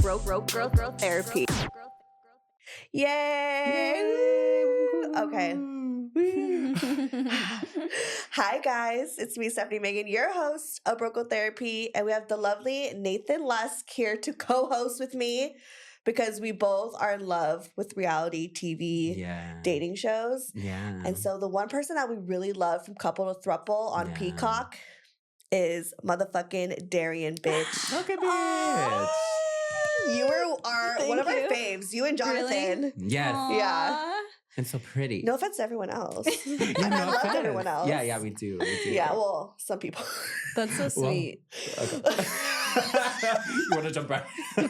Growth therapy. Yay! Okay. Hi guys, it's me, Stephanie Megan, your host of Growth Therapy, and we have the lovely Nathan Lusk here to co-host with me because we both are in love with reality TV dating shows. Yeah. And so the one person that we really love from Couple to Throuple on Peacock is motherfucking Darrien, bitch. Okay, bitch. You are one of our faves. You and Jonathan. Really? Yes. Aww. Yeah. And so pretty. No offense to everyone else. Yeah, I no love offense. everyone else. Yeah, we do. Yeah, well, some people. That's so sweet. Well, okay. You want to jump right? No,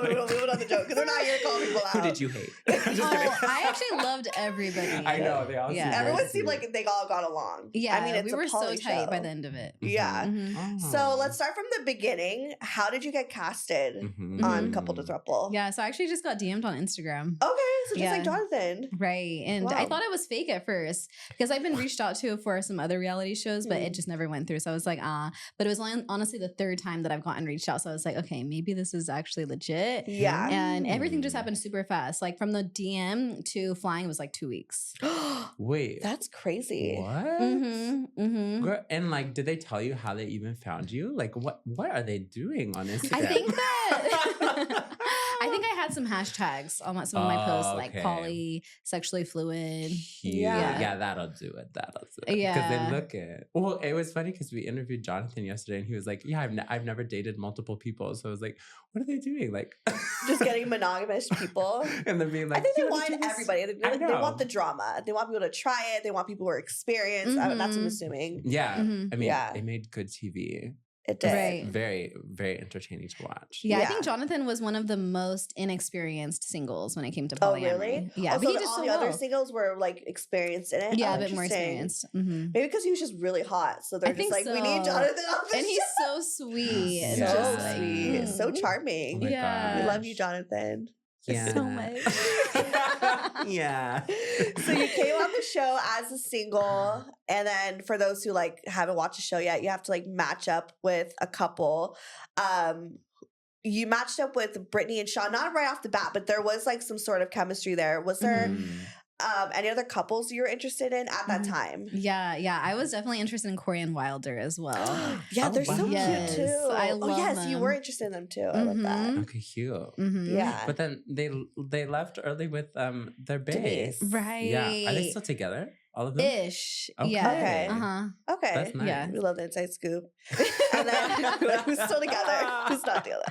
we don't leave it on the joke because we're not here to call people out. Who did you hate? Just kidding. I actually loved everybody. I know. They all Yeah. Everyone seemed like they all got along. Yeah, I mean, it's we were a so poly tight show. by the end of it. Yeah. Mm-hmm. So let's start from the beginning. How did you get casted on Couple to Throuple? Yeah, so I actually just got DM'd on Instagram. Okay, so just Yeah. like Jonathan. Right. And Wow. I thought it was fake at first because I've been reached out to for some other reality shows, but it just never went through. So I was like, But it was honestly the third time that I've gotten reached out. So I was like, okay, maybe this is actually legit. Yeah. And everything just happened super fast. Like from the DM to flying was like 2 weeks. Wait. That's crazy. What? Mm-hmm. Girl, and like, did they tell you how they even found you? Like, what are they doing on Instagram? I think that I think I had some hashtags on some of my posts, like okay. poly, sexually fluid. Yeah. That'll do it. Because Yeah. they look it. Well, it was funny because we interviewed Jonathan yesterday, and he was like, "Yeah, I've never dated multiple people." So I was like, "What are they doing? Like, Just getting monogamous people. and then being like, I think they "You wanna want do this?" everybody. They want the drama. They want people to try it. They want people who are experienced. That's what I'm assuming. Yeah, Mhm. I mean, Yeah. they made good TV. It did. Right. Very, very entertaining to watch. Yeah, Yeah. I think Jonathan was one of the most inexperienced singles when it came to Oh, polyamory. really? Yeah, Also, but he did all so the other well. singles were like experienced in it. Yeah, Oh, a bit more interesting. experienced. Mm-hmm. Maybe because he was just really hot. So they're I just think like, we need so. Jonathan on this And he's show. so sweet. And So just like, sweet. So mm. charming. Oh my Yeah. We love you, Jonathan. Yeah. So much. Yeah. So you came on the show as a single, and then for those who like haven't watched the show yet, you have to like match up with a couple. You matched up with Brittany and Sean, not right off the bat, but there was like some sort of chemistry there. Was there any other couples you were interested in at that time? Yeah. I was definitely interested in Corey and Wilder as well. Yeah, Oh, they're so wow. Yes, cute too. I oh love yes, you them. were interested in them too. I love that. Okay, cute. Mhm. Yeah. But then they left early with their Denise. base. Right. Yeah. Are they still together? All of them? Ish. Okay. Yeah. Okay. Uh-huh. Okay. That's nice. Yeah. We love the inside scoop. And then who's still together? Who's not together?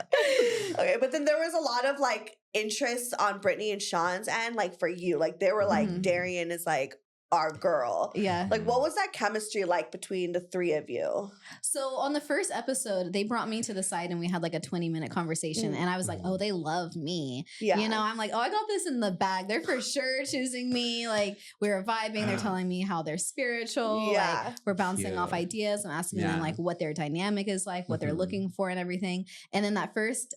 Okay, but then there was a lot of like interest on Brittany and Sean's end, like for you. Like they were like, Mhm. Darrien is like our girl. Yeah. Like what was that chemistry like between the three of you? So on the first episode, they brought me to the side and we had like a 20-minute conversation. And I was like, oh, they love me. Yeah. You know, I'm like, oh, I got this in the bag. They're for sure choosing me. Like we were vibing. They're telling me how they're spiritual. Yeah. Like we're bouncing off Cute. ideas. I'm asking Yeah. them like what their dynamic is like, what they're Mhm. looking for and everything. And then that first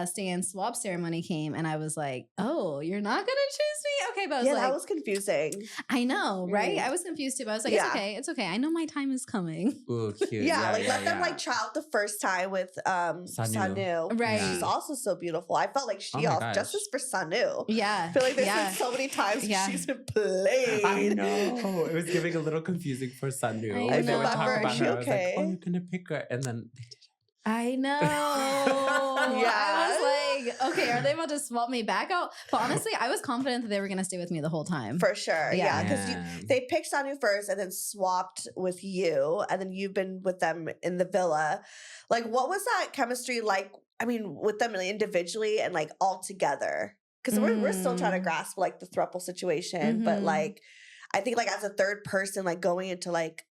stay-in swap ceremony came and I was like, oh, you're not going to choose me? Okay. But I was Yeah, like, that was confusing. I know, right? Mm. I was confused too, but I was like, Yeah. it's okay. It's okay. I know my time is coming. Ooh, cute. Yeah, like let them like try out the first time with Sanu. Right. She's also so beautiful. I felt like Oh she my also gosh. justice for Sanu. Yeah. I feel like there's yeah. been so many times Yeah. she's been played. I know. It was giving a little confusing for Sanu. I When they know. would Is talk about she her, I was okay? like, oh, you're going to pick her. And then they did. I know. I was like, okay, are they about to swap me back out? But honestly, I was confident that they were going to stay with me the whole time. For sure. Yeah. Because Yeah. they picked Sanu first and then swapped with you. And then you've been with them in the villa. Like, what was that chemistry like? I mean, with them individually and like all together? Because we're still trying to grasp like the throuple situation. But Mhm. like, I think like as a third person, like going into like,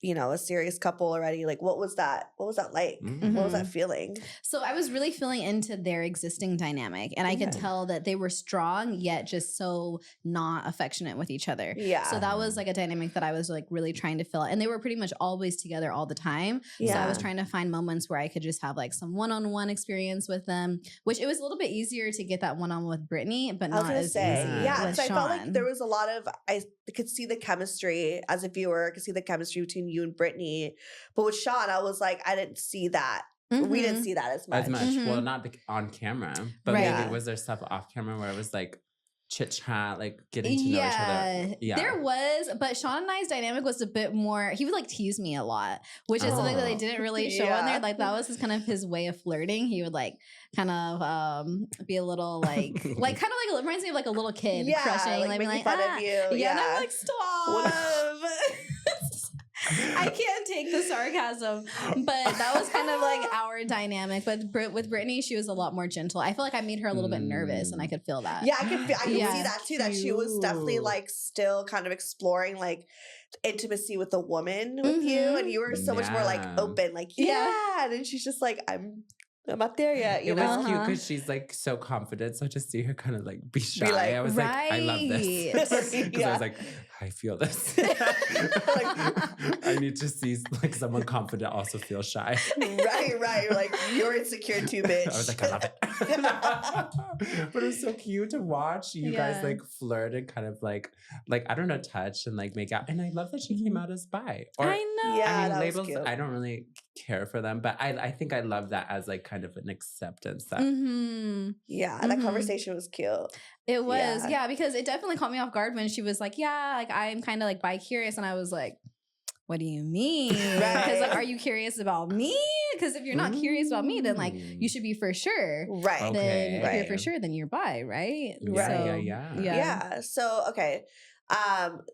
you know, a serious couple already, like what was that? What was that like? Mm. What was that feeling? So I was really feeling into their existing dynamic. And I could Yeah. tell that they were strong, yet just so not affectionate with each other. Yeah. So that was like a dynamic that I was like really trying to fill. And they were pretty much always together all the time. So Yeah. I was trying to find moments where I could just have like some one-on-one experience with them, which it was a little bit easier to get that one-on-one with Brittany, but I was not gonna as say, easy yeah, with because I felt like Sean. there was a lot of, I could see the chemistry as a viewer, I could see the chemistry between you and Brittany. But with Sean, I was like, I didn't see that We didn't Mhm. see that as much. as much. Mhm. Well, not on camera, but Right. maybe Yeah. was there stuff off camera where it was like chit chat, like getting to know each other? Yeah, there was, but Sean and I's dynamic was a bit more. He would like tease me a lot, which is something that they Oh. didn't really show on there. Like that was his kind of his way of flirting. He would like kind of be a little like kind of like it reminds me of like a little kid crushing, like being making like fun of you. yeah, and I'm like stop. I can't take the sarcasm, but that was kind of like our dynamic. But with Brittany, she was a lot more gentle. I feel like I made her a little bit nervous, and I could feel that. Yeah, I can Yeah. see that too. That she was definitely Cute. like still kind of exploring like intimacy with a woman with you, and you were so much more like Yeah. open, like Yeah. and then she's just like I'm not there yet. You It know, was cute Uh-huh. because she's like so confident. So to see her kind of like be shy, like, I was like, I love this. Right. Because I was like, I feel this. I need to see like someone confident also feel shy. right. You're like you're insecure too, bitch. I was like, I love it. But it was so cute to watch you guys Yeah. like flirt and kind of like I don't know, touch and like make out. And I love that she came out as bi. Or I know. Yeah, I mean, that was labels, cute. I don't really care for them, but I think I love that as like kind of an acceptance that Mm-hmm. Yeah, that Mhm. conversation was cute. It was, Yeah. yeah, because it definitely caught me off guard when she was like, yeah, like I'm kind of like bi-curious. And I was like, what do you mean? Because Right. like, are you curious about me? Because if you're not curious about me, then like you should be for sure. Right. Okay. Then if you're Right. for sure, then you're bi, right? Yeah, So, yeah. Yeah. So okay.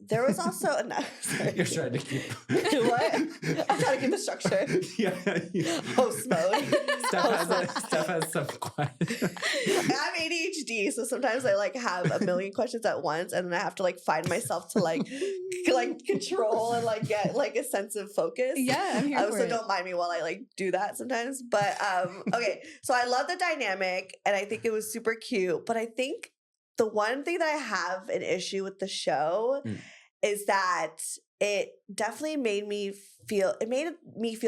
There was also no, sorry. You're trying to keep What? I'm trying to keep the structure. Yeah. Host mode. Steph has some questions. I'm ADHD, so sometimes I like have a million questions at once, and then I have to like find myself to like control and like get like a sense of focus. Yeah, I'm here for So it. don't mind me while I like do that sometimes. But okay, so I love the dynamic, and I think it was super cute. But I think the one thing that I have an issue with the show is that it definitely made me feel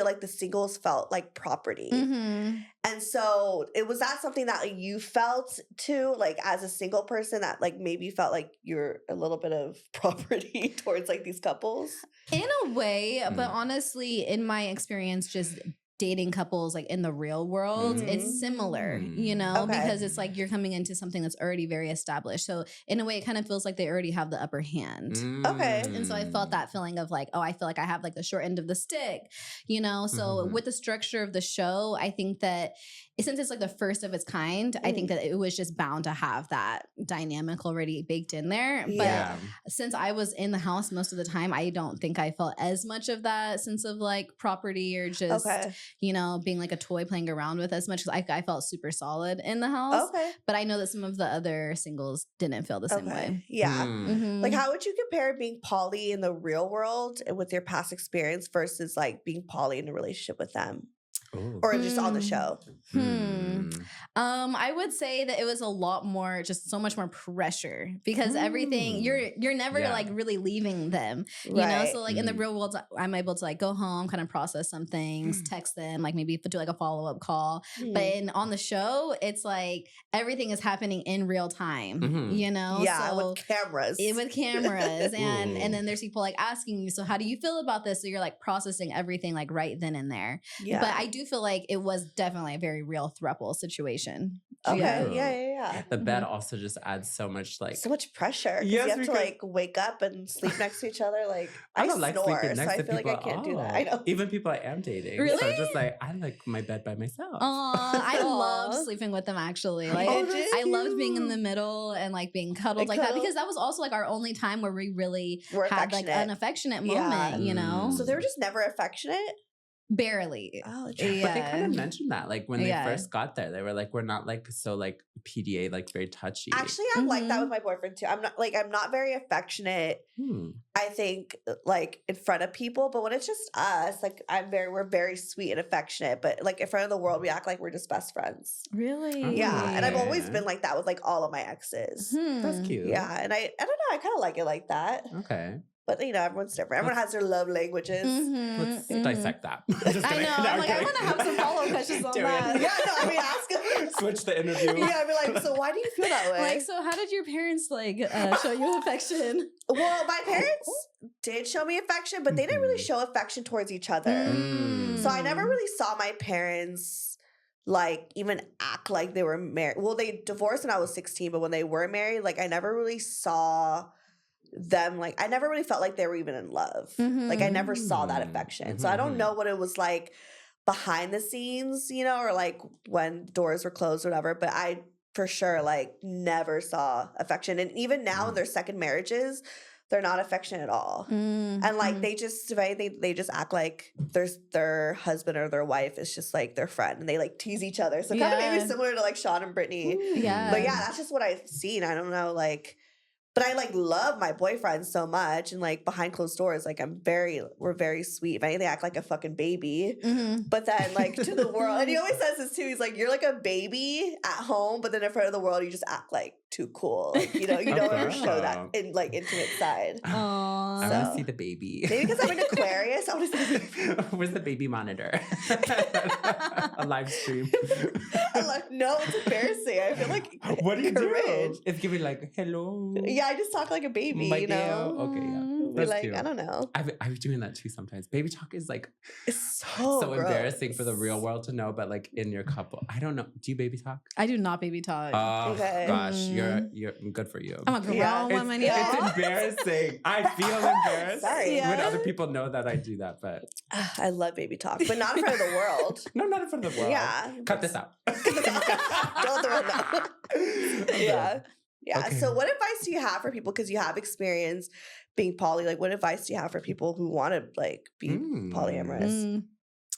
like the singles felt like property. Mhm. And so was that something that like, you felt too, like as a single person, that like maybe you felt like you're a little bit of property towards like these couples? In a way, but Mm. honestly, in my experience, just dating couples like in the real world, it's similar, you know, Okay. because it's like you're coming into something that's already very established. So in a way, it kind of feels like they already have the upper hand. Okay. And so I felt that feeling of like, oh, I feel like I have like the short end of the stick, you know? So Mhm. with the structure of the show, I think that since it's like the first of its kind, I think that it was just bound to have that dynamic already baked in there. But Yeah. since I was in the house most of the time, I don't think I felt as much of that sense of like property or just, Okay. you know, being like a toy playing around with as much as I felt super solid in the house. Okay. But I know that some of the other singles didn't feel the same way. Yeah. Mm. Like, how would you compare being poly in the real world and with your past experience versus like being poly in a relationship with them, Ooh. or just on the Hmm. show? I would say that it was a lot more, just so much more pressure because everything you're never Yeah. like really leaving them, you know. Right. So like in the real world, I'm able to like go home, kind of process some things, text them, like maybe do like a follow up call. But on the show, it's like everything is happening in real time, Mhm. you know. Yeah, so with cameras. with cameras and Ooh. then there's people like asking you, so how do you feel about this? So you're like processing everything like right then and there. Yeah. But I do feel like it was definitely a very real throuple situation. Okay. Yeah. Yeah. The bed also just adds so much like So much pressure. 'Cause Yes, you have to because- like wake up and sleep next to each other. Like I don't like snore, sleeping so next I to feel people like I can't at do that. all. I know. Even people I am dating. Really? So just like I like my bed by myself. I Aw. loved sleeping with them actually. Like Oh, did I loved being in you? the middle and like being cuddled Like like that cuddle? because that was also like our only time where we really We're had like affectionate. an affectionate Yeah. moment, you know? So they were just never affectionate. Barely. Oh, But they kind Yeah. of mentioned that, like when they Yeah. first got there, they were like, "We're not like so like PDA, like very touchy." Actually, I'm like that Mhm. with my boyfriend too. I'm not very affectionate. I think like in front of people, but when it's just us, like we're very sweet and affectionate. But like in front of the world, we act like we're just best friends. Really? Yeah, and I've always Okay. been like that with like all of my exes. Hmm. That's cute. Yeah, and I don't know. I kind of like it like that. Okay. But everyone's different. Everyone has their love languages. Let's dissect that. Just I kidding. know. No, I'm like, I kidding. want to have some follow-up questions on Darrien. that. Yeah, no, I mean, ask them. Switch the interview. Yeah, I'd be like, so why do you feel that way? Like, so how did your parents show you affection? Well, my parents did show me affection, but they didn't really show affection towards each other. Mm. So I never really saw my parents like even act like they were married. Well, they divorced when I was 16, but when they were married, like I never really saw them, like I never really felt like they were even in love. Like I never saw that affection. So I don't know what it was like behind the scenes, or like when doors were closed or whatever, but I for sure like never saw affection. And even now in their second marriages, they're not affectionate at all. And like they just act like their husband or their wife is just like their friend, and they like tease each other. So kind of maybe similar to like Sean and Brittany. Yeah. But yeah, that's just what I've seen. I don't know, like, but I like love my boyfriend so much, and like behind closed doors, like we're very sweet. If anything, I act like a fucking baby. But then like to the world, and he always says this too. He's like, you're like a baby at home, but then in front of the world, you just act like too cool. Like, you don't ever show that in like intimate side. Aww. I want to see the baby. Maybe because I'm an Aquarius, I want to see the baby. Where's the baby monitor? A live stream. I'm like, no, it's embarrassing. I feel like What do you do? courage. It's giving like, hello. Yeah, I just talk like a baby, My you know? dear. Okay, yeah. Be That's like, cute. I don't know. I was doing that too sometimes. Baby talk is like It's so gross. embarrassing for the real world to know, but like in your couple, I don't know. Do you baby talk? I do not baby talk. Oh Okay. gosh, you're good for you. I'm a grown Yeah. woman. It's Yeah. embarrassing. I feel embarrassed Sorry. when Yeah. other people know that I do that, but I love baby talk, but not in front of the world. no, not in front of the world. Yeah. Cut this out. Don't throw it out. Yeah. Yeah. Okay. So what advice do you have for people? Because you have experience being poly. Like, what advice do you have for people who want to like be polyamorous?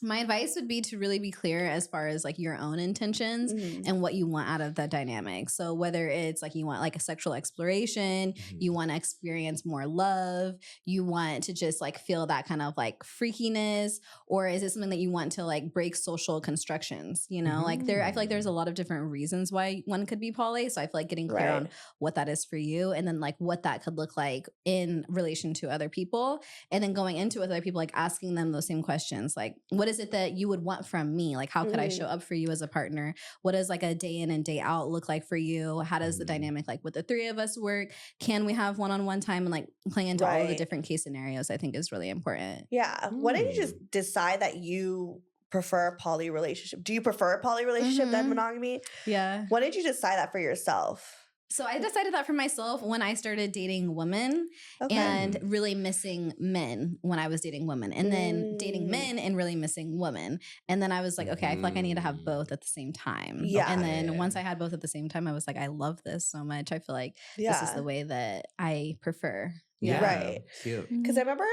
My advice would be to really be clear as far as like your own intentions and what you want out of that dynamic. So whether it's like you want like a sexual exploration, you want to experience more love, you want to just like feel that kind of like freakiness, or is it something that you want to like break social constructions? Like I feel like there's a lot of different reasons why one could be poly. So I feel like getting clear on what that is for you, and then like what that could look like in relation to other people, and then going into with other people, like asking them those same questions, like what is it that you would want from me? Like, how could I show up for you as a partner? What does like a day in and day out look like for you? How does the dynamic like with the three of us work? Can we have one-on-one time? And like playing into all of the different case scenarios, I think is really important. Yeah. When did you just decide that you prefer a poly relationship? Do you prefer a poly relationship than monogamy? Yeah. When did you decide that for yourself? So I decided that for myself when I started dating women and really missing men when I was dating women, and then dating men and really missing women. And then I was like, okay, I feel like I need to have both at the same time. Yeah. And then once I had both at the same time, I was like, I love this so much. I feel like this is the way that I prefer. Yeah. Right. Cute. Because I remember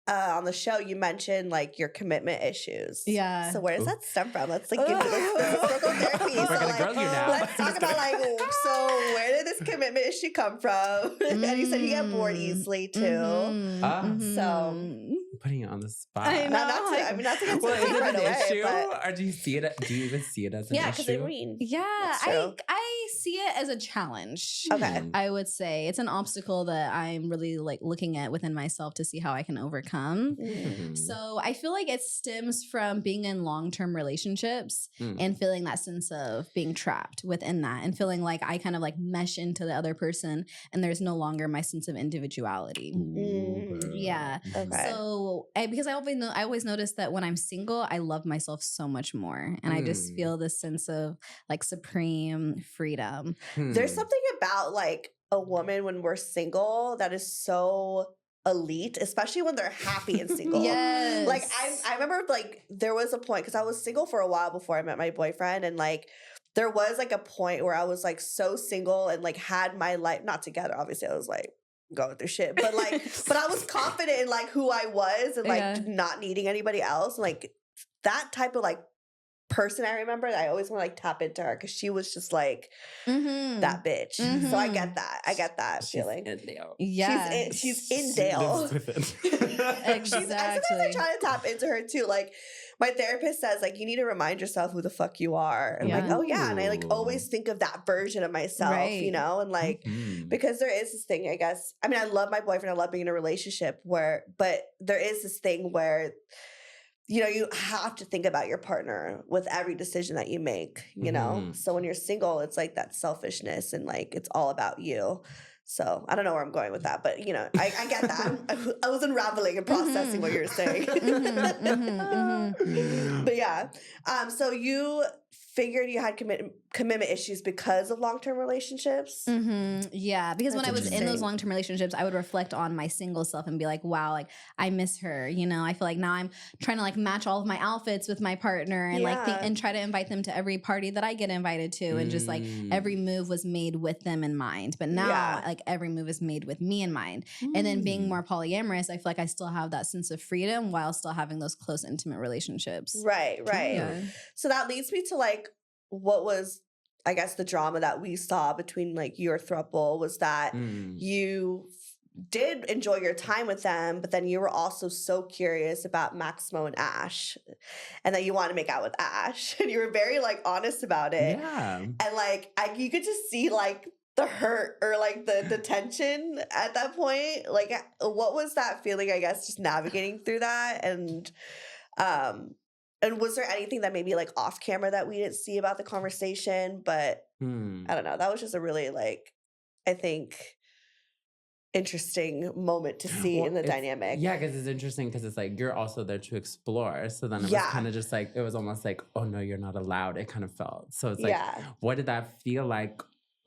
on the show you mentioned like your commitment issues. Yeah. So where does that stem from? Let's like get into this circle therapy. We're So gonna like, grill you now. let's talk about like, so where did this commitment issue come from? And you said you get bored easily too. So Putting it on the spot. I know. Not to get Well, is deep it right an away, issue, but or do you see it? Do you even see it as an yeah, because issue? I mean, Yeah, That's true. I see it as a challenge. okay. I would say it's an obstacle that I'm really like looking at within myself to see how I can overcome. So I feel like it stems from being in long-term relationships and feeling that sense of being trapped within that, and feeling like I kind of like mesh into the other person and there's no longer my sense of individuality. Yeah. Okay. So because I always notice that when I'm single, I love myself so much more, and I just feel this sense of like supreme freedom. There's something about like a woman when we're single that is so elite, especially when they're happy and single. Yes. Like I remember like there was a point, because I was single for a while before I met my boyfriend, and like there was like a point where I was like so single and like had my life not together. Obviously, I was like going through shit, but like but I was confident in like who I was and like not needing anybody else. Like that type of like person I remember that I always want to like tap into her because she was just like Mm-hmm. that bitch. So I Mhm. get that. I get that She's feeling. in Dale. Yeah. She's in She Dale. lives with it. Sometimes I Exactly. try to tap into her too. Like my therapist says, like you need to remind yourself who the fuck you are. And I'm like, Yeah. oh yeah, and I like Ooh. always think of that version of myself, you Right. know, and like Mhm. because there is this thing, I guess. I mean, I love my boyfriend. I love being in a relationship but there is this thing where you know, you have to think about your partner with every decision that you make, you know? Mhm. So when you're single, it's like that selfishness and like it's all about you. So I don't know where I'm going with that, but you know, I get that. I was unraveling and processing what you were saying. But yeah. So you figured you had commitment issues because of long-term relationships? Yeah, because when That's I was in those interesting. long-term relationships, I would reflect on my single self and be like, wow, like I miss her. You know, I feel like now I'm trying to like match all of my outfits with my partner and like think Yeah. and try to invite them to every party that I get invited to. And just like every move was made with them in mind. But now Yeah. like every move is made with me in mind. And then being more polyamorous, I feel like I still have that sense of freedom while still having those close, intimate relationships. Right. Yeah. So that leads me to like what was, I guess, the drama that we saw between like your throuple was that you did enjoy your time with them, but then you were also so curious about Maximo and Ash, and that you wanted to make out with Ash, and you were very like honest about it. Yeah. And like you could just see like the hurt or like the tension at that point. Like, what was that feeling? I guess just navigating through that and was there anything that maybe like off camera that we didn't see about the conversation? But I don't know. That was just a really like, I think, interesting moment to see in the dynamic. Yeah, because it's interesting because it's like you're also there to explore. So then it was Yeah. kind of just like, it was almost like, oh no, you're not allowed. It kind of felt. So it's like, Yeah. what did that feel like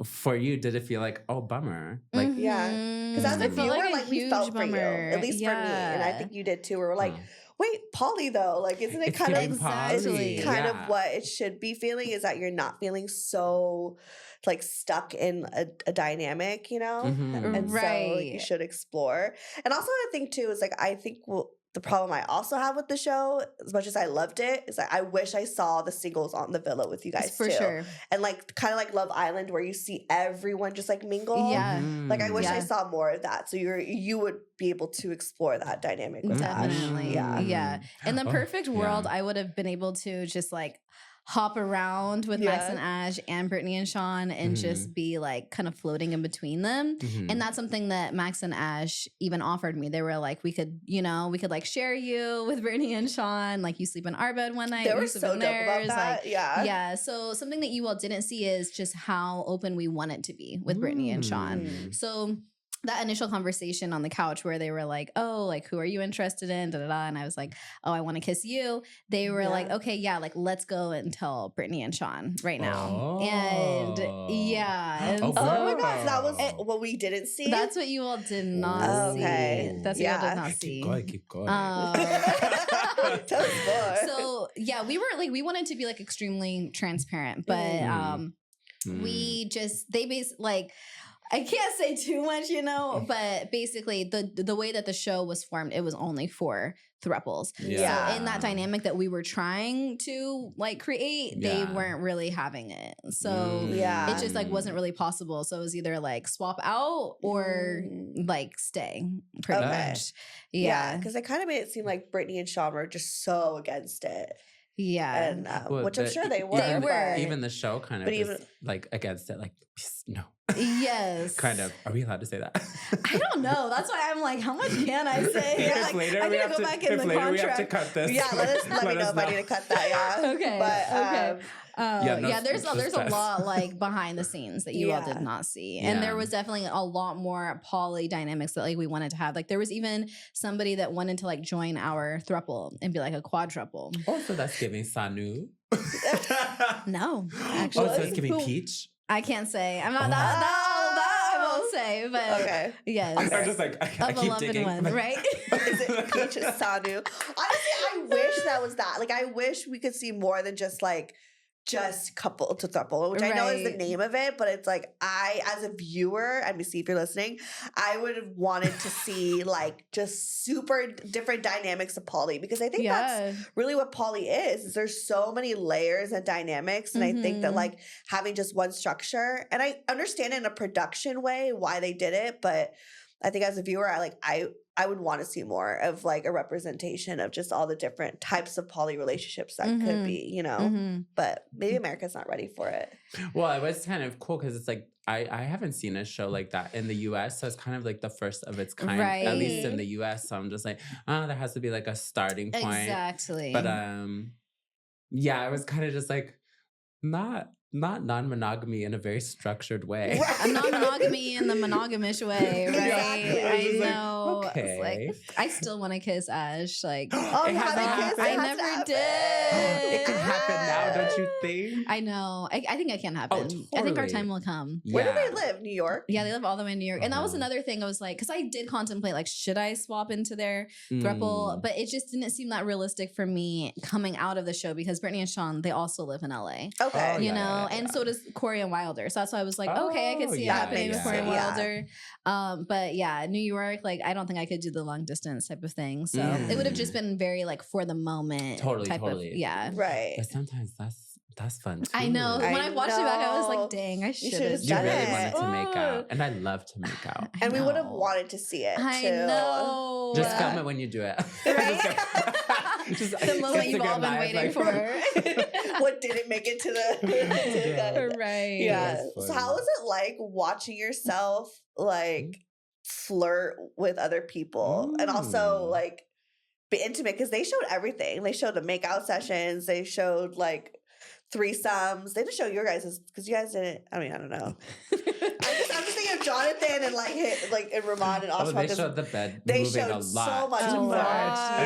for you? Did it feel like, oh, bummer? Like, Yeah. Because as It a felt viewer, like a like we huge felt for you, bummer. at least for me, and I Yeah. think you did too. We were like, wait, Polly though, like isn't it It's kind of giving Polly, it's kind yeah. of what it should be feeling is that you're not feeling so like stuck in a dynamic, you know? Mhm. And so like, you Right. should explore. And also the thing too is like I think the problem I also have with the show, as much as I loved it, is that I wish I saw the singles on the villa with you guys For too. sure. And like kind of like Love Island where you see everyone just like mingle. Yeah. Like I wish I Yeah. saw more of that. So you would be able to explore that dynamic with Ash. Definitely. Yeah. Yeah. In the Oh, perfect world, yeah. I would have been able to just like hop around with Max Yeah. and Ash and Brittany and Sean and just be like kind of floating in between them. Mhm. And that's something that Max and Ash even offered me. They were like, we could like share you with Brittany and Sean. Like you sleep in our bed one night. They you were sleep so in dope about theirs. that. Like, Yeah. yeah. So something that you all didn't see is just how open we want it to be with Brittany and Sean. So that initial conversation on the couch where they were like, oh, like, who are you interested in? Da, da, da. And I was like, oh, I want to kiss you. They were like, Yeah. okay, yeah, like, let's go and tell Brittany and Sean right now. Oh. And yeah. And Oh, Oh my wow. gosh, that was what we didn't see. that's what you all did not Oh, see. okay. That's what you all Yeah. did not see. Keep going, keep going. Tell us more. So yeah, we wanted to be like extremely transparent, but we just I can't say too much, you know, but basically the way that the show was formed, it was only for thruples. Yeah. So in that dynamic that we were trying to like create, they Yeah. weren't really having it. So Yeah. it just like wasn't really possible. So it was either like swap out or like stay pretty Okay. much. Yeah, Yeah. because they kind of made it seem like Brittany and Sean were just so against it, Yeah. and Well, which I'm sure they were. They were. but- Even the show kind of But is even- like against it, like no. Yes. Kind of. Are we allowed to say that? I don't know. That's why I'm like, how much can I say? If I'm like, later I we need to have go to, back in if the later we have to contract. cut this. Yeah, let me know us if I need to cut that. Yeah. Okay. But okay. Yeah, no, There's just a test. lot like behind the scenes that you all Yeah. did not see, and Yeah. there was definitely a lot more poly dynamics that like we wanted to have. Like there was even somebody that wanted to like join our throuple and be like a quadruple. Also, that's giving Sanu. No, Oh, actually, so it's giving Who- Peach. I can't say. I'm not Oh. that I won't say, but Okay. yes, I'm just like, I a keep beloved digging. one, right? Is it Peach and Sanu? Honestly, I wish that was that. Like, I wish we could see more than just like just couple to throuple, which I know is the Right. name of it, but it's like I, as a viewer, NBC, if you're listening, I would have wanted to see like just super different dynamics of poly, because I think that's really what poly is there's so many layers and dynamics, and I think that like having just one structure, and I understand in a production way why they did it, but I think as a viewer, I would want to see more of like a representation of just all the different types of poly relationships that could be, you know. But maybe America's not ready for it. Well, it was kind of cool because it's like I haven't seen a show like that in the US, so it's kind of like the first of its kind, at least in the US. So I'm just like, there has to be like a starting point. Exactly. But yeah, it was kind of just like not non-monogamy in a very structured way. Right. A non-monogamy in the monogamish way, right? Exactly. I know. Like, okay. It's like, I still want to kiss Ash. Like, Oh, it you hasn't haven't kissed? I It has to never happen. did. It can happen now, don't you think? I know. I think it can happen. Oh, I think our totally. time will come. Where do they live? New York? Yeah, they live all the way in New York. And that was Uh-huh. another thing I was like, because I did contemplate, like, should I swap into their throuple? But it just didn't seem that realistic for me coming out of the show, because Brittany and Sean, they also live in LA. Okay. Oh, You yeah, know, yeah, and yeah. so does Corey and Wilder. So that's why I was like, okay, I could Oh, see it yeah, happening with makes Corey and sense. Wilder. But yeah, New York, like, I don't think I could do the long distance type of thing. So it would have just been very like for the moment. Totally, type totally. Of, yeah. Right. But sometimes that's fun too. I know. When I watched it back, I was know. like, dang, I should should've have You done really it. wanted to make out. And I love to make out. And we would have wanted to see it I too. know. Just film it when you do it. Right? Just The moment you've all Instagram been Live, waiting like- for. What didn't make it to the gun? Right. Yeah. That's So funny. how was it like watching yourself like flirt with other people and also like be intimate? Because they showed everything. They showed the make out sessions. They showed like threesomes. They didn't show your guys' because you guys didn't. I mean, I don't know. I'm just thinking of Jonathan and and Ramon and Oswald. they showed the bed they moving showed a lot. so much A of lot. that.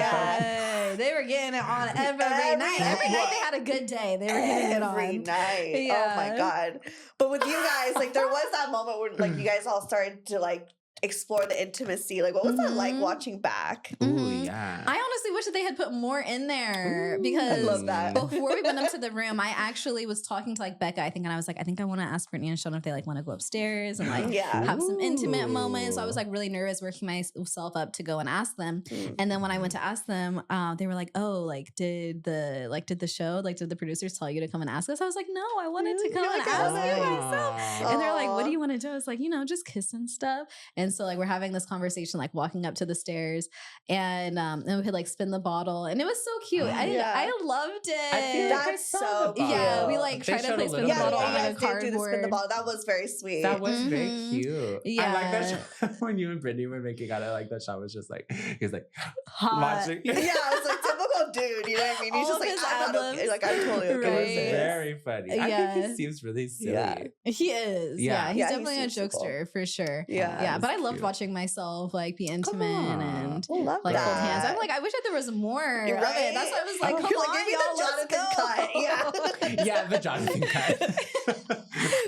Yeah. They were getting it on every Every night. Every night they had a good day. They were getting it on. Every night. Oh Yeah. my God. But with you guys, like there was that moment where like you guys all started to like explore the intimacy. Like what was that like watching back? Ooh, Mhm. yeah. I honestly wish that they had put more in there I because love that. before we went up to the room, I actually was talking to like Becca, I think, and I was like, I think I want to ask Brittany and Sean if they like want to go upstairs and like Yeah. have some intimate moments. So I was Ooh. like really nervous working myself up to go and ask them. Mm. And then when I went to ask them, they were like, "Oh, like did the producers tell you to come and ask us?" I was like, "No, I wanted to Really? come You're and like, ask "Oh, you nice." myself." And they're like, "What Aw. do you want to do?" I was like, just kiss and stuff. And so like we're having this conversation, like walking up to the stairs, and we could like spin the bottle, and it was so cute. Yeah. I loved it. I feel like I That's saw so the bottle. Yeah, we like They tried to showed a play spin little the Yeah, bit bottle of on you like that. a guys did do the spin the cardboard. bottle. That was very sweet. That was Mhm. very cute. Yeah. I like that shot when you and Brittany were making out. I like that shot was just like he was like Hot. watching. yeah, it was like typical dude. You know what I mean? He's All just of like, his I'm not okay. ad-libs. Like, I'm totally okay It was with this. very funny. I think Yeah. he seems really silly. Yeah. He is. Yeah. Yeah, he's Yeah, he definitely a seems cool. jokester for sure. Yeah. Yeah, but I That's loved cute. watching myself like be Come intimate on. and I love like hold hands. that. I'm like, I wish that there was more You're of it. That's why I was like, Oh. come You're like, on, give me y'all, the let's Jonathan go. cut. Yeah. Yeah, the Jonathan cut.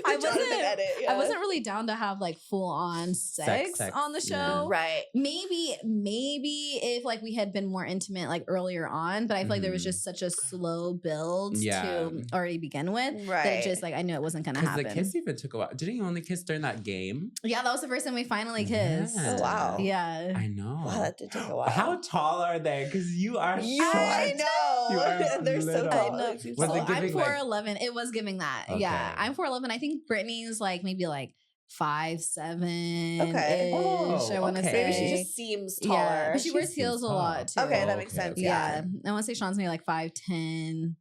I The Jonathan wasn't- edit. I wasn't really down to have like full on sex Sex, on the show. yeah. Right. Maybe if like we had been more intimate like earlier on, but I feel like there was Mhm. just such a slow build Yeah. to already begin with. That Right. it just like I knew it wasn't gonna Because happen. the kiss even took a while. Didn't you only kiss during that game? Yeah, that was the first time we finally kissed. Yeah. Oh, wow. Yeah. I know. Wow, that did take a while. How tall are they? Because you are You, short. I know. You are They're so little. tall. I know. It seems Was So it tall. I'm giving, like- 4'11". It was giving that. Yeah. Okay. I'm 4'11". I think Brittany's like maybe like 5'7". Okay. Oh, I want to okay. say. Maybe she just seems taller. Yeah, but she She wears seems heels a tall. lot too. Okay, that Oh, makes okay, sense. okay. Yeah. I want to say Sean's maybe like 5'10".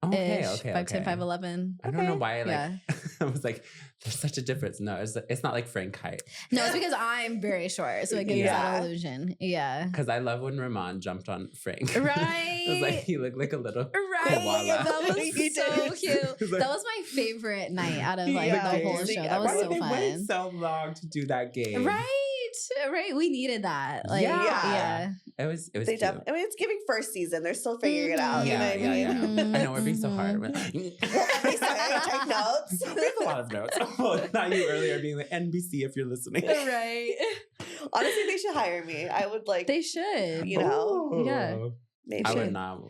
Okay, ish, okay, 5'10", okay. 5'11". I don't know Okay. why. Like, Yeah. I was like, there's such a difference. No, it's not like Frank height. No, it's because I'm very short, so it gives Yeah. that illusion. Yeah. Because I love when Ramon jumped on Frank. Right. It was like he looked like a little Right. koala. That was He so did. cute. It was like- That was my favorite night out of like Yeah, the whole amazing. show. That was Why Why so did they wait fun. so long to do that game? Right. We needed that. Like, Yeah. yeah. It was They cute. I mean, it's giving first season. They're still figuring it out. Yeah, You know yeah, what I mean? yeah. I know we're being so hard. They say, take notes. We have a lot of notes. Well, not you earlier being like NBC if you're listening. Right. Honestly, they should hire me. I would like, They should. you know, Ooh. Yeah. maybe. I would should. not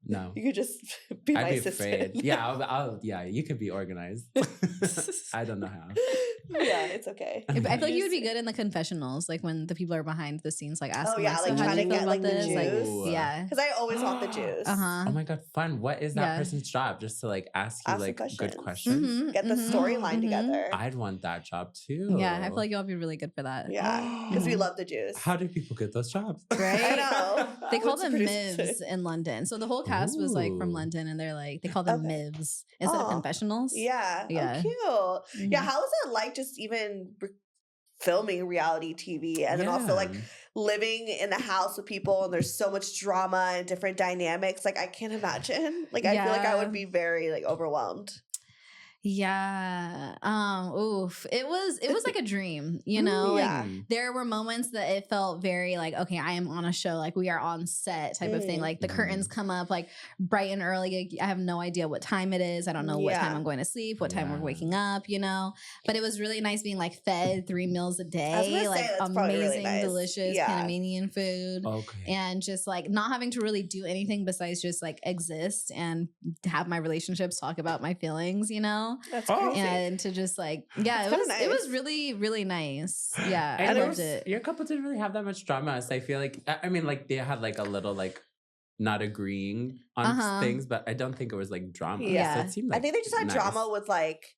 No. You could just be my I'd be assistant. afraid. Yeah, yeah, you could be organized. I don't know how. Yeah, it's okay. I feel like you would be good in the confessionals, like when the people are behind the scenes, like asking. Oh, yeah, like, like so how trying do you to feel get, about like, the this? Like, juice. yeah. Because I always want the juice. Uh-huh. Oh my god, fun! What is that Yeah. person's job? Just to like ask you Ask the like good questions. questions. Mhm, Get the mhm, storyline mhm. together. I'd want that job too. Yeah, I feel like you'll be really good for that. Yeah, because we Mhm. love the juice. How do people get those jobs? Right? I know. They call What's the them producer Mivs say? in London. So the whole cast was like from Ooh. London, and they're like they call them Okay. Mivs instead of Aw. confessionals. Yeah. Yeah. Oh, cute. Yeah. Mhm. How is it like just even filming reality TV and then also like Yeah. living in the house with people and there's so much drama and different dynamics? Like I can't imagine. Like I feel like I Yeah. would be very like overwhelmed. Yeah. Oof. It was like a dream, you know? Yeah. Like there were moments that it felt very like, okay, I am on a show, like we are on set type of thing. Like the curtains come up like bright and early. Like, I have no idea what time it is. I don't know what time Yeah. I'm going to sleep, what time we're Yeah. waking up, you know? But it was really nice being like fed 3 meals a I was day, gonna like say, that's probably really amazing, nice. delicious Yeah. Panamanian food. Okay. And just like not having to really do anything besides just like exist and have my relationships talk about my feelings, you know? That's Oh. crazy. And to just like, yeah, It's it kinda was it was nice. really, really nice. Yeah, And I there loved was- it. Your couple didn't really have that much drama. So I feel like I mean, like they had like a little like not agreeing on Uh-huh. things, but I don't think it was like drama. Yeah. So it seemed like I think they just had nice. drama with like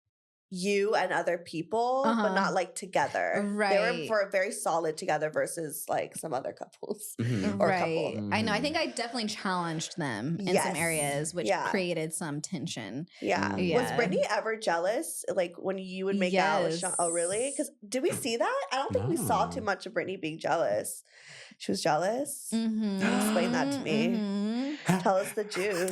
you and other people, but Uh-huh. not like together. They were Right. for very solid together versus like some other couples. Mhm. Or a Right. couple. I know. I Mhm. think I definitely challenged them in Yes. some areas, which Yeah. created some tension. Yeah. Mm. Was Yeah. Brittany ever jealous? Like when you would make out with Sean? Oh, really? Because did we see that? I don't think we saw too No. much of Brittany being jealous. She was jealous. Mm-hmm. Explain that to me. Tell us the juice.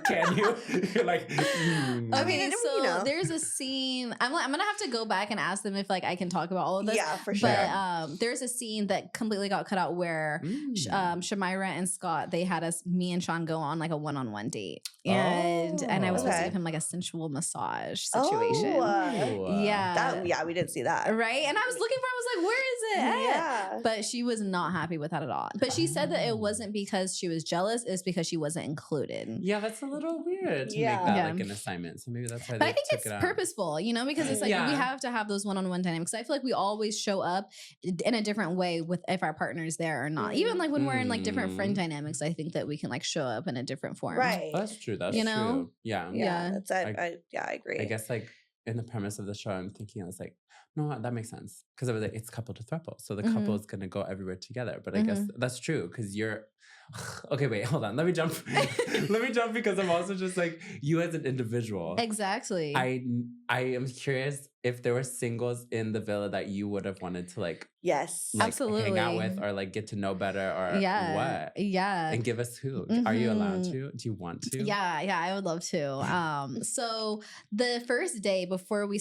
Can you? You're like, I mean, Okay, you so know. there's a scene. I'm gonna have to go back and ask them if like I can talk about all of this. Yeah, for sure. But there's a scene that completely got cut out where Mm. Shamira and Scott, they had me and Sean go on like a one-on-one date, and I was supposed to Okay. give him like a sensual massage situation. Ooh. Yeah. Yeah, we didn't see that. Right, and I was looking for. I was like, "Where is it?" at? Yeah. But she was not happy with that at all. But she said that it wasn't because she was jealous; it's because she wasn't included. Yeah, that's a little weird to Yeah. make that Yeah. like an assignment. So maybe that's why But they I think took it's it out. purposeful, you know, because it's like we Yeah. have to have those one-on-one dynamics. I feel like we always show up in a different way with if our partner's there or not. Even like when we're in like different friend dynamics, I think that we can like show up in a different form. Right. That's true. That's You know? true. Yeah. Yeah. That's I agree. I guess like in the premise of the show, I'm thinking I was like, no, that makes sense because I was like, it's couple to throuple, so the Mhm. couple is gonna go everywhere together. But I guess that's true because you're okay. Wait, hold on. Let me jump. Let me jump because I'm also just like you as an individual. Exactly. I am curious if there were singles in the villa that you would have wanted to like Yes. hang out Absolutely. with or like get to know better or yeah. what Yeah. and give us who. Are you allowed Mhm. to? Do you want to? Yeah, I would love to. So the first day before we